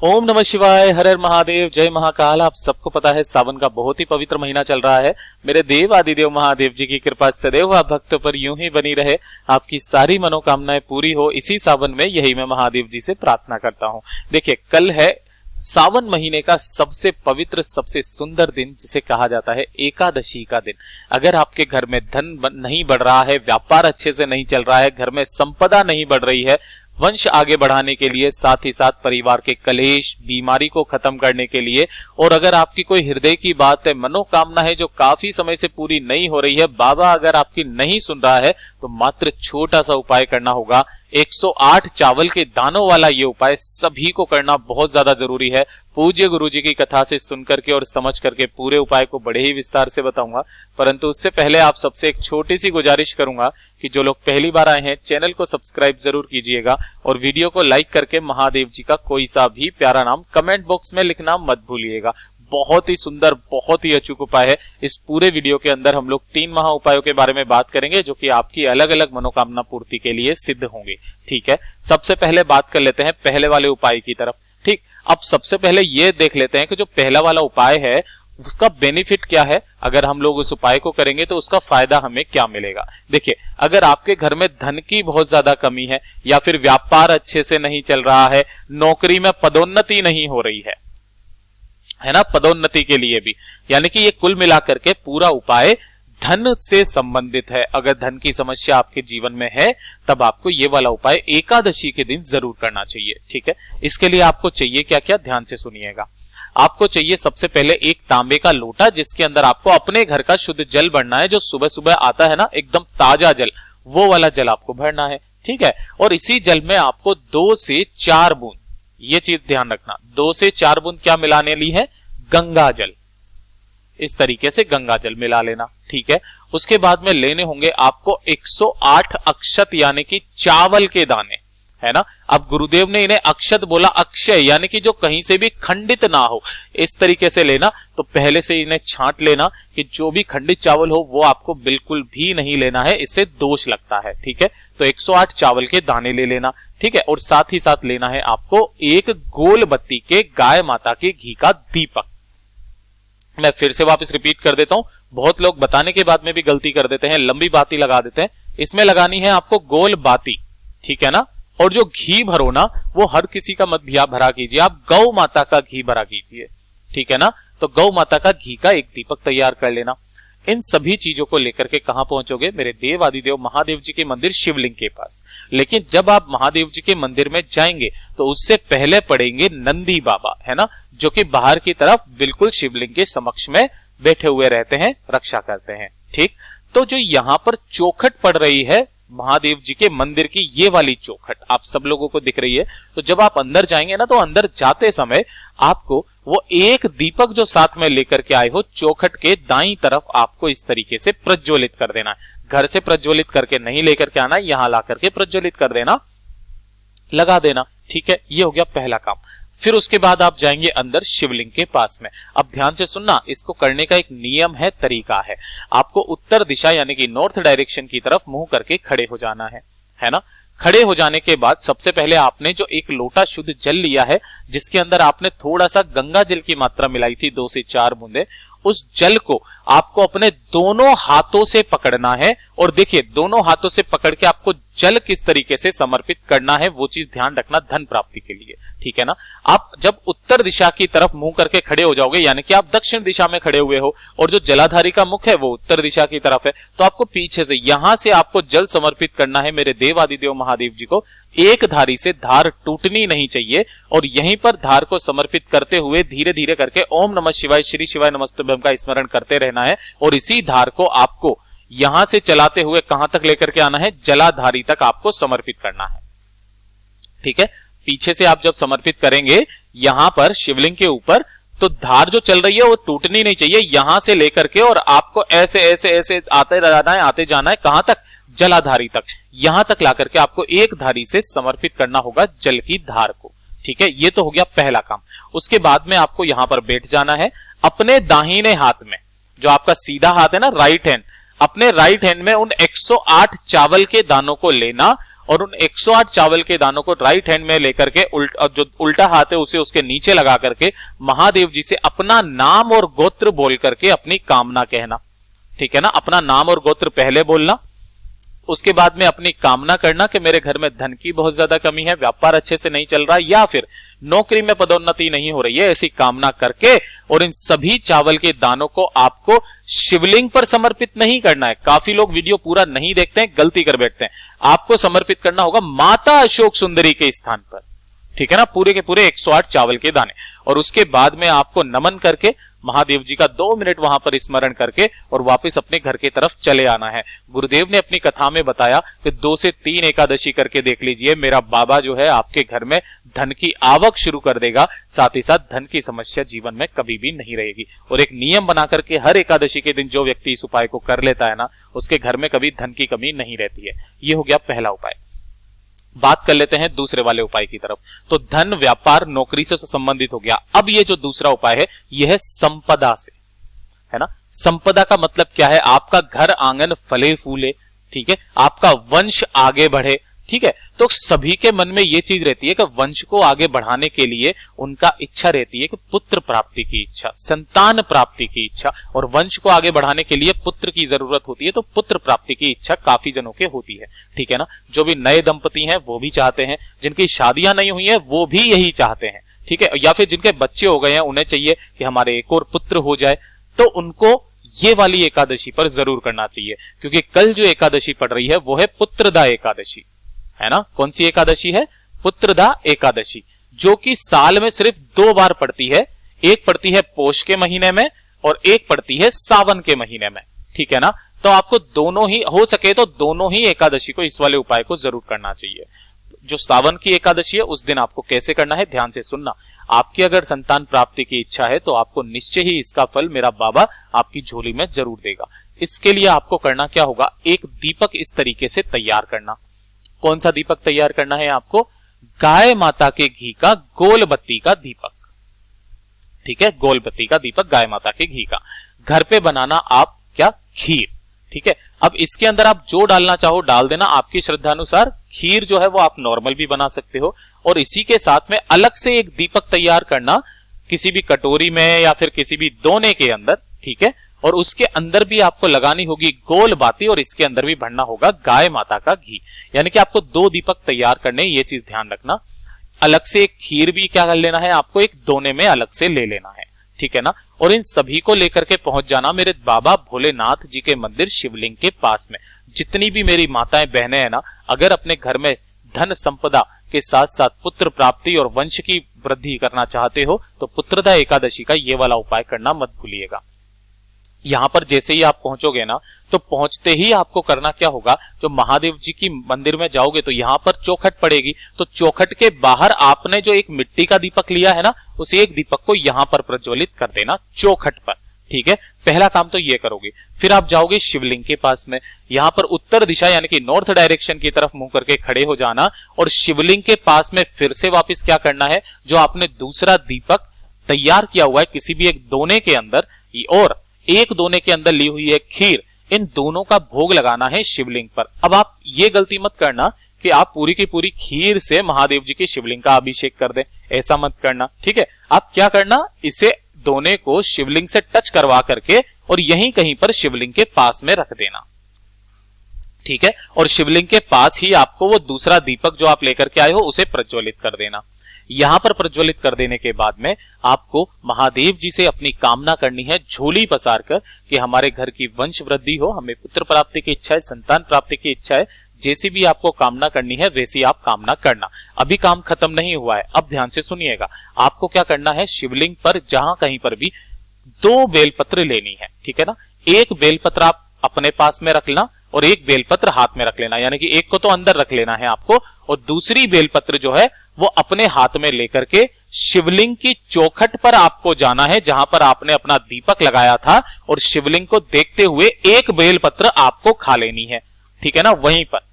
ओम नमः शिवाय, हर हर महादेव, जय महाकाल। आप सबको पता है सावन का बहुत ही पवित्र महीना चल रहा है। मेरे देव आदिदेव महादेव जी की कृपा सदैव आप भक्तों पर यूं ही बनी रहे, आपकी सारी मनोकामनाएं पूरी हो, इसी सावन में यही मैं महादेव जी से प्रार्थना करता हूं। देखिए, कल है सावन महीने का सबसे पवित्र, सबसे सुंदर दिन, जिसे कहा जाता है एकादशी का दिन। अगर आपके घर में धन नहीं बढ़ रहा है, व्यापार अच्छे से नहीं चल रहा है, घर में संपदा नहीं बढ़ रही है, वंश आगे बढ़ाने के लिए, साथ ही साथ परिवार के कलेश, बीमारी को खत्म करने के लिए, और अगर आपकी कोई हृदय की बात है, मनोकामना है जो काफी समय से पूरी नहीं हो रही है, बाबा अगर आपकी नहीं सुन रहा है, तो मात्र छोटा सा उपाय करना होगा। 108 चावल के दानों वाला ये उपाय सभी को करना बहुत ज्यादा जरूरी है। पूज्य गुरु जी की कथा से सुन करके और समझ करके पूरे उपाय को बड़े ही विस्तार से बताऊंगा, परंतु उससे पहले आप सबसे एक छोटी सी गुजारिश करूंगा कि जो लोग पहली बार आए हैं, चैनल को सब्सक्राइब जरूर कीजिएगा और वीडियो को लाइक करके महादेव जी का कोई सा भी प्यारा नाम कमेंट बॉक्स में लिखना मत भूलिएगा। बहुत ही सुंदर, बहुत ही अचूक उपाय है। इस पूरे वीडियो के अंदर हम लोग 3 महा उपायों के बारे में बात करेंगे, जो कि आपकी अलग अलग मनोकामना पूर्ति के लिए सिद्ध होंगे। ठीक है, सबसे पहले बात कर लेते हैं पहले वाले उपाय की तरफ। ठीक, अब सबसे पहले ये देख लेते हैं कि जो पहला वाला उपाय है उसका बेनिफिट क्या है। अगर हम लोग उस उपाय को करेंगे तो उसका फायदा हमें क्या मिलेगा। देखिए, अगर आपके घर में धन की बहुत ज्यादा कमी है, या फिर व्यापार अच्छे से नहीं चल रहा है, नौकरी में पदोन्नति नहीं हो रही है ना, पदोन्नति के लिए भी, यानी कि ये कुल मिलाकर के पूरा उपाय धन से संबंधित है। अगर धन की समस्या आपके जीवन में है, तब आपको ये वाला उपाय एकादशी के दिन जरूर करना चाहिए। ठीक है, इसके लिए आपको चाहिए क्या क्या, ध्यान से सुनिएगा। आपको चाहिए सबसे पहले एक तांबे का लोटा, जिसके अंदर आपको अपने घर का शुद्ध जल भरना है, जो सुबह सुबह आता है ना, एकदम ताजा जल, वो वाला जल आपको भरना है। ठीक है, और इसी जल में आपको 2 से 4 बूंद, ये चीज ध्यान रखना, 2 से 4 बूंद क्या मिलाने ली है, गंगा जल। इस तरीके से गंगा जल मिला लेना। ठीक है, उसके बाद में लेने होंगे आपको 108 अक्षत, यानी कि चावल के दाने, है ना। अब गुरुदेव ने इन्हें अक्षत बोला, अक्षय यानी कि जो कहीं से भी खंडित ना हो, इस तरीके से लेना। तो पहले से इन्हें छांट लेना कि जो भी खंडित चावल हो वो आपको बिल्कुल भी नहीं लेना है, इससे दोष लगता है। ठीक है, तो 108 चावल के दाने ले लेना। ठीक है, और साथ ही साथ लेना है आपको एक गोल बत्ती के गाय माता के घी का दीपक। मैं फिर से वापस रिपीट कर देता हूं, बहुत लोग बताने के बाद में भी गलती कर देते हैं, लंबी बाती लगा देते हैं। इसमें लगानी है आपको गोल बाती, ठीक है ना। और जो घी भरो ना, वो हर किसी का मत भी आप भरा कीजिए, आप गौ माता का घी भरा कीजिए। ठीक है ना, तो गौ माता का घी का एक दीपक तैयार कर लेना। इन सभी चीजों को लेकर के कहां पहुंचोगे, मेरे देव आदिदेव महादेव जी के मंदिर शिवलिंग के पास। लेकिन जब आप महादेव जी के मंदिर में जाएंगे तो उससे पहले पड़ेंगे नंदी बाबा, है ना, जो कि बाहर की तरफ बिल्कुल शिवलिंग के समक्ष में बैठे हुए रहते हैं, रक्षा करते हैं। ठीक, तो जो यहां पर चौखट पड़ रही है महादेव जी के मंदिर की, ये वाली चौखट आप सब लोगों को दिख रही है। तो जब आप अंदर जाएंगे ना, तो अंदर जाते समय आपको वो एक दीपक जो साथ में लेकर के आए हो, चौखट के दाईं तरफ आपको इस तरीके से प्रज्वलित कर देना है। घर से प्रज्वलित करके नहीं लेकर के आना, यहां ला करके प्रज्वलित कर देना, लगा देना। ठीक है, ये हो गया पहला काम। फिर उसके बाद आप जाएंगे अंदर शिवलिंग के पास में। अब ध्यान से सुनना, इसको करने का एक नियम है, तरीका है। आपको उत्तर दिशा यानी कि नॉर्थ डायरेक्शन की तरफ मुंह करके खड़े हो जाना है ना। खड़े हो जाने के बाद सबसे पहले आपने जो एक लोटा शुद्ध जल लिया है, जिसके अंदर आपने थोड़ा सा गंगा जल की मात्रा मिलाई थी, 2 से 4 बूंदे, उस जल को आपको अपने दोनों हाथों से पकड़ना है। और देखिए, दोनों हाथों से पकड़ के आपको जल किस तरीके से समर्पित करना है, वो चीज ध्यान रखना धन प्राप्ति के लिए। ठीक है ना, आप जब उत्तर दिशा की तरफ मुंह करके खड़े हो जाओगे, यानी कि आप दक्षिण दिशा में खड़े हुए हो और जो जलाधारी का मुख है वो उत्तर दिशा की तरफ है, तो आपको पीछे से यहां से आपको जल समर्पित करना है मेरे देव आदिदेव महादेव जी को। एक धारी से धार टूटनी नहीं चाहिए, और यहीं पर धार को समर्पित करते हुए धीरे धीरे करके ओम नमः शिवाय, श्री शिवाय नमस्तुभ्यम का स्मरण करते रहना है। और इसी धार को आपको यहां से चलाते हुए कहां तक लेकर के आना है, जलाधारी तक आपको समर्पित करना है। ठीक है, पीछे से आप जब समर्पित करेंगे यहां पर शिवलिंग के ऊपर, तो धार जो चल रही है वो टूटनी नहीं चाहिए, यहां से लेकर के और आपको ऐसे ऐसे ऐसे आते जाना है, कहां तक, जलाधारी तक। यहां तक ला करके आपको एक धारी से समर्पित करना होगा जल की धार को। ठीक है, ये तो हो गया पहला काम। उसके बाद में आपको यहां पर बैठ जाना है। अपने दाहिने हाथ में, जो आपका सीधा हाथ है ना, राइट हैंड, अपने राइट हैंड में उन 108 चावल के दानों को लेना और उन 108 चावल के दानों को राइट हैंड में लेकर के जो उल्टा हाथ है उसे उसके नीचे लगा करके महादेव जी से अपना नाम और गोत्र बोल करके अपनी कामना कहना, ठीक है ना। अपना नाम और गोत्र पहले बोलना, उसके बाद में अपनी कामना करना कि मेरे घर में धन की बहुत ज्यादा कमी है, व्यापार अच्छे से नहीं चल रहा, या फिर नौकरी में पदोन्नति नहीं हो रही है, ऐसी कामना करके और इन सभी चावल के दानों को आपको शिवलिंग पर समर्पित नहीं करना है। काफी लोग वीडियो पूरा नहीं देखते हैं, गलती कर बैठते हैं। आपको समर्पित करना होगा माता अशोक सुंदरी के स्थान पर, ठीक है ना, पूरे के पूरे 108 चावल के दाने। और उसके बाद में आपको नमन करके महादेव जी का 2 मिनट वहां पर स्मरण करके और वापस अपने घर की तरफ चले आना है। गुरुदेव ने अपनी कथा में बताया कि 2 से 3 एकादशी करके देख लीजिए, मेरा बाबा जो है आपके घर में धन की आवक शुरू कर देगा, साथ ही साथ धन की समस्या जीवन में कभी भी नहीं रहेगी। और एक नियम बना करके हर एकादशी के दिन जो व्यक्ति इस उपाय को कर लेता है ना, उसके घर में कभी धन की कमी नहीं रहती है। ये हो गया पहला उपाय। बात कर लेते हैं दूसरे वाले उपाय की तरफ। तो धन, व्यापार, नौकरी से संबंधित हो गया। अब ये जो दूसरा उपाय है यह है संपदा से, है ना। संपदा का मतलब क्या है? आपका घर आंगन फले फूले, ठीक है, आपका वंश आगे बढ़े, ठीक है। तो सभी के मन में यह चीज रहती है कि वंश को आगे बढ़ाने के लिए उनका इच्छा रहती है कि पुत्र प्राप्ति की इच्छा, संतान प्राप्ति की इच्छा, और वंश को आगे बढ़ाने के लिए पुत्र की जरूरत होती है। तो पुत्र प्राप्ति की इच्छा काफी जनों के होती है, ठीक है ना। जो भी नए दंपति हैं वो भी चाहते हैं, जिनकी शादियां नहीं हुई हैं वो भी यही चाहते हैं, ठीक है, या फिर जिनके बच्चे हो गए हैं उन्हें चाहिए कि हमारे एक और पुत्र हो जाए। तो उनको ये वाली एकादशी पर जरूर करना चाहिए, क्योंकि कल जो एकादशी पड़ रही है वो है पुत्रदा एकादशी, है ना। कौन सी एकादशी है? पुत्रदा एकादशी, जो कि साल में सिर्फ 2 बार पड़ती है। एक पड़ती है पोष के महीने में और एक पड़ती है सावन के महीने में, ठीक है ना। तो आपको दोनों ही हो सके तो दोनों ही एकादशी को इस वाले उपाय को जरूर करना चाहिए। जो सावन की एकादशी है उस दिन आपको कैसे करना है, ध्यान से सुनना। आपकी अगर संतान प्राप्ति की इच्छा है तो आपको निश्चय ही इसका फल मेरा बाबा आपकी झोली में जरूर देगा। इसके लिए आपको करना क्या होगा? एक दीपक इस तरीके से तैयार करना। कौन सा दीपक तैयार करना है आपको? गाय माता के घी का गोल बत्ती का दीपक, ठीक है, गोल बत्ती का दीपक गाय माता के घी का। घर पे बनाना आप क्या? खीर, ठीक है। अब इसके अंदर आप जो डालना चाहो डाल देना, आपकी श्रद्धा अनुसार। खीर जो है वो आप नॉर्मल भी बना सकते हो। और इसी के साथ में अलग से एक दीपक तैयार करना, किसी भी कटोरी में या फिर किसी भी दोने के अंदर, ठीक है। और उसके अंदर भी आपको लगानी होगी गोल बाती, और इसके अंदर भी भरना होगा गाय माता का घी। यानी कि आपको 2 दीपक तैयार करने, ये चीज ध्यान रखना। अलग से एक खीर भी क्या कर लेना है आपको, एक दोने में अलग से ले लेना है, ठीक है ना। और इन सभी को लेकर के पहुंच जाना मेरे बाबा भोलेनाथ जी के मंदिर शिवलिंग के पास में। जितनी भी मेरी माताएं बहनें हैं ना, अगर अपने घर में धन संपदा के साथ साथ पुत्र प्राप्ति और वंश की वृद्धि करना चाहते हो तो पुत्रदा एकादशी का ये वाला उपाय करना मत भूलिएगा। यहां पर जैसे ही आप पहुंचोगे ना, तो पहुंचते ही आपको करना क्या होगा? जो महादेव जी की मंदिर में जाओगे तो यहां पर चौखट पड़ेगी, तो चौखट के बाहर आपने जो एक मिट्टी का दीपक लिया है ना, उस एक दीपक को यहां पर प्रज्वलित कर देना चौखट पर, ठीक है। पहला काम तो ये करोगे। फिर आप जाओगे शिवलिंग के पास में, यहां पर उत्तर दिशा यानी कि नॉर्थ डायरेक्शन की तरफ मुंह करके खड़े हो जाना, और शिवलिंग के पास में फिर से वापस क्या करना है? जो आपने दूसरा दीपक तैयार किया हुआ है किसी भी एक दोने के अंदर, और एक दोने के अंदर ली हुई है खीर, इन दोनों का भोग लगाना है शिवलिंग पर। अब आप ये गलती मत करना कि आप पूरी की पूरी खीर से महादेव जी के शिवलिंग का अभिषेक कर दें, ऐसा मत करना, ठीक है। आप क्या करना? इसे दोने को शिवलिंग से टच करवा करके और यहीं कहीं पर शिवलिंग के पास में रख देना, ठीक है। और शिवलिंग के पास ही आपको वो दूसरा दीपक जो आप लेकर के आए हो उसे प्रज्वलित कर देना। यहां पर प्रज्वलित कर देने के बाद में आपको महादेव जी से अपनी कामना करनी है, झोली पसार कर, कि हमारे घर की वंश वृद्धि हो, हमें पुत्र प्राप्ति की इच्छा है, संतान प्राप्ति की इच्छा है। जैसी भी आपको कामना करनी है वैसी आप कामना करना। अभी काम खत्म नहीं हुआ है, अब ध्यान से सुनिएगा। आपको क्या करना है? शिवलिंग पर जहां कहीं पर भी 2 बेलपत्र लेनी है, ठीक है ना। एक बेलपत्र आप अपने पास में रख लेना और एक बेलपत्र हाथ में रख लेना, यानी कि एक को तो अंदर रख लेना है आपको, और दूसरी बेलपत्र जो है वो अपने हाथ में लेकर के शिवलिंग की चौखट पर आपको जाना है, जहां पर आपने अपना दीपक लगाया था, और शिवलिंग को देखते हुए एक बेलपत्र आपको खा लेनी है, ठीक है ना। वहीं पर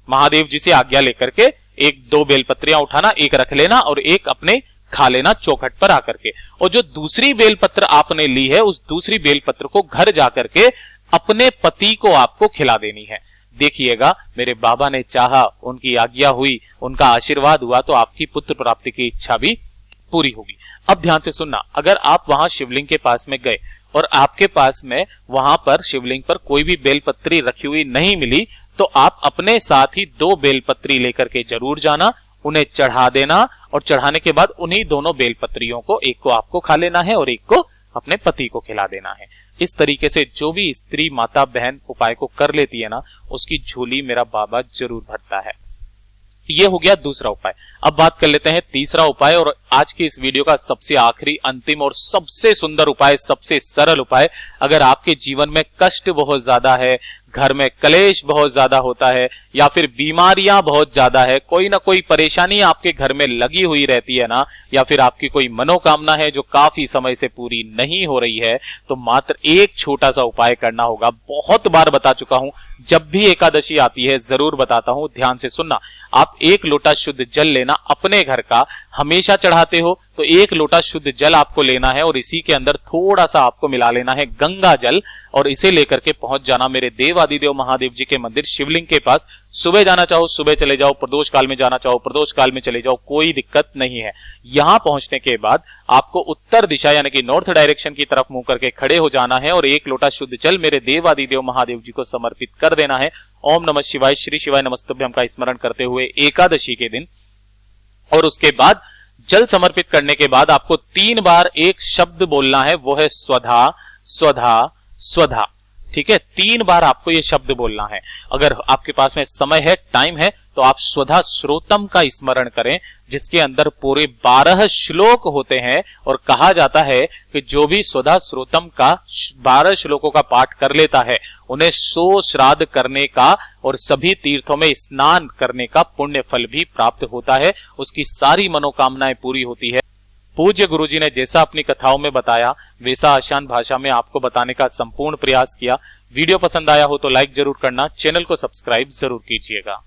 महादेव जी से आज्ञा लेकर के 1-2 बेलपत्रियां उठाना, एक रख लेना और एक अपने खा लेना चौखट पर आकर के। और जो दूसरी बेलपत्र आपने ली है उस दूसरी बेलपत्र को घर जाकर के अपने पति को आपको खिला देनी है। देखिएगा मेरे बाबा ने चाहा, उनकी आज्ञा हुई, उनका आशीर्वाद हुआ तो आपकी पुत्र प्राप्ति की इच्छा भी पूरी होगी। अब ध्यान से सुनना, अगर आप वहां शिवलिंग के पास में गए और आपके पास में वहां पर शिवलिंग पर कोई भी बेलपत्री रखी हुई नहीं मिली, तो आप अपने साथ ही 2 बेलपत्री लेकर के जरूर जाना, उन्हें चढ़ा देना और चढ़ाने के बाद उन्हीं दोनों बेलपत्रियों को, एक को आपको खा लेना है और एक को अपने पति को खिला देना है। इस तरीके से जो भी स्त्री माता बहन उपाय को कर लेती है ना, उसकी झोली मेरा बाबा जरूर भरता है। ये हो गया दूसरा उपाय। अब बात कर लेते हैं तीसरा उपाय, और आज की इस वीडियो का सबसे आखिरी, अंतिम और सबसे सुंदर उपाय, सबसे सरल उपाय। अगर आपके जीवन में कष्ट बहुत ज्यादा है, घर में कलेश बहुत ज्यादा होता है, या फिर बीमारियां बहुत ज्यादा है, कोई ना कोई परेशानी आपके घर में लगी हुई रहती है ना, या फिर आपकी कोई मनोकामना है जो काफी समय से पूरी नहीं हो रही है, तो मात्र एक छोटा सा उपाय करना होगा। बहुत बार बता चुका हूं, जब भी एकादशी आती है जरूर बताता हूं, ध्यान से सुनना। आप 1 लोटा शुद्ध जल लेना, अपने घर का, हमेशा चढ़ाते हो तो 1 लोटा शुद्ध जल आपको लेना है और इसी के अंदर थोड़ा सा आपको मिला लेना है गंगा जल, और इसे लेकर के पहुंच जाना मेरे देवादिदेव महादेव जी के मंदिर शिवलिंग के पास। सुबह जाना चाहो सुबह चले जाओ, प्रदोष काल में जाना चाहो प्रदोष काल में चले जाओ, कोई दिक्कत नहीं है। यहां पहुंचने के बाद आपको उत्तर दिशा यानी कि नॉर्थ डायरेक्शन की तरफ मुंह करके खड़े हो जाना है और 1 लोटा शुद्ध जल मेरे देवादिदेव महादेव जी को समर्पित कर देना है। ओम नमः शिवाय, श्री शिवाय नमस्तुभ्यं का स्मरण करते हुए एकादशी के दिन। और उसके बाद जल समर्पित करने के बाद आपको 3 बार एक शब्द बोलना है, वो है स्वधा स्वधा स्वधा। ठीक है, 3 बार आपको ये शब्द बोलना है। अगर आपके पास में समय है, टाइम है, तो आप स्वधा श्रोतम का स्मरण करें, जिसके अंदर पूरे 12 श्लोक होते हैं। और कहा जाता है कि जो भी स्वधा श्रोतम का 12 श्लोकों का पाठ कर लेता है, उन्हें 100 श्राद्ध करने का और सभी तीर्थों में स्नान करने का पुण्य फल भी प्राप्त होता है, उसकी सारी मनोकामनाएं पूरी होती है। पूज्य गुरुजी ने जैसा अपनी कथाओं में बताया, वैसा आसान भाषा में आपको बताने का संपूर्ण प्रयास किया। वीडियो पसंद आया हो तो लाइक जरूर करना, चैनल को सब्सक्राइब जरूर कीजिएगा।